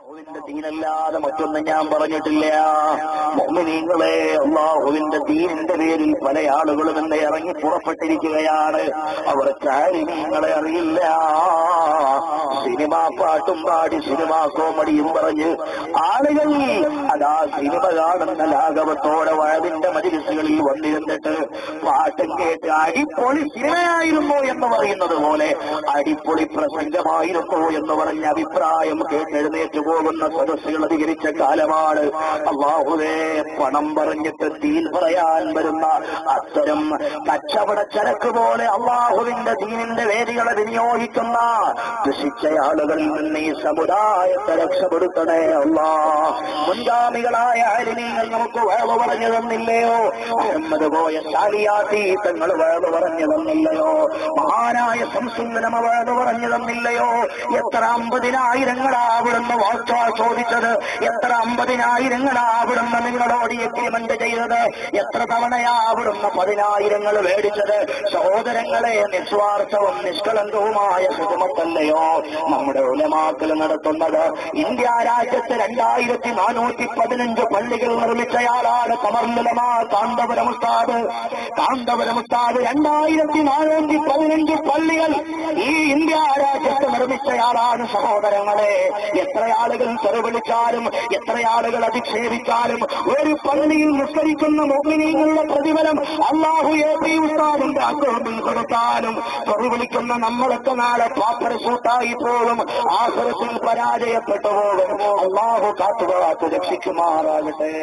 അല്ലാഹുവിന്റെ ദീനല്ലാതെ മറ്റൊന്നും ഞാൻ പറഞ്ഞിട്ടില്ല. മുഅ്മിനീങ്ങളെ, അല്ലാഹുവിന്റെ ദീനിന്റെ പേരിൽ പല ആളുകളും എന്നെ ഇറങ്ങി പുറപ്പെട്ടിരിക്കുകയാണ്. അവർ കാര്യങ്ങളെ അറിയില്ല. സിനിമാ പാട്ടും പാടി സിനിമാ കോമഡിയും പറഞ്ഞ് ആളുകൾ അതാ സിനിമ കാണുന്ന ലാഘവത്തോടെ വയതിന്റെ മജ്‌ലിസുകളിൽ വന്നിരുന്നിട്ട് പാട്ടും കേട്ട് അടിപൊളി സിനിമയായിരുന്നു എന്ന് പറയുന്നത് പോലെ അടിപൊളി പ്രസംഗമായിരുന്നു എന്ന് പറഞ്ഞ അഭിപ്രായം കേട്ടെഴുന്നേറ്റ് പോകുന്ന സദസ്സുകൾ അധികരിച്ച കാലമാണ്. അല്ലാഹുവേ, പണം പറഞ്ഞിട്ട് ദീൻ പറയാൻ വരുന്ന അത്തരം കച്ചവട ചരക്ക് പോലെ അല്ലാഹുവിന്റെ ദീനിന്റെ വേദികളെ വിനിയോഗിക്കുന്ന ദുഷിച്ച ആളുകളിൽ നിന്ന് ഈ സമുദായത്തെ രക്ഷപ്പെടുത്തണേ അല്ലാ. മുൻഗാമികളായ ആലിമീങ്ങൾ നമുക്ക് വേള് പറഞ്ഞു തന്നില്ലയോ? അഹമ്മദ് കോയ ശാലിയാത്തി തങ്ങൾ വേള് പറഞ്ഞു തന്നില്ലയോ? മഹാനായ സംസുന്ദരമ വേള് പറഞ്ഞു തന്നില്ലയോ? എത്ര 50,000 അവിടുന്ന് വാർത്താ ചോദിച്ചത്, എത്ര 50,000 അവിടുന്ന് നിങ്ങളോട് എഗ്രിമെന്റ് ചെയ്തത്, എത്ര തവണയാ അവിടുന്ന് 10,000 മേടിച്ചത്? സഹോദരങ്ങളെ, നിസ്വാർത്ഥവും നിഷ്കളങ്കവുമായ ഹിദ്മത്തല്ലയോ നമ്മുടെ ഉലമാക്കൾ നടത്തുന്നത്? ഇന്ത്യ രാജ്യത്ത് 2415 പള്ളികൾ നിർമ്മിച്ചയാളാണ് കമറുലുലമാ കാന്തപുരം ഉസ്താദ്. കാന്തപുരം ഉസ്താദ് 2415 പള്ളികൾ ഈ ഇന്ത്യ രാജ്യത്ത് നിർമ്മിച്ചയാളാണ്. സഹോദരങ്ങളെ, എത്ര ആളുകൾ തെറിവിളിച്ചാലും എത്ര ആളുകൾ അധിക്ഷേപിച്ചാലും ഒരു പള്ളിയിൽ നിസ്കരിക്കുന്ന മുഅ്മിനീങ്ങളുടെ പ്രതിഫലം അല്ലാഹു എ.പി. ഉസ്താദിന്റെ അക്കൗണ്ടിൽ കൊടുത്താലും തെറിവിളിക്കുന്ന നമ്മളൊക്കെ നാളെ പാപ്പരസൂട്ടായി പോകും, ആഖിറത്തിൽ പരാജയപ്പെട്ടു പോകും. അല്ലാഹു കാത്തുകാത്ത് രക്ഷിക്കുമാറാകട്ടെ.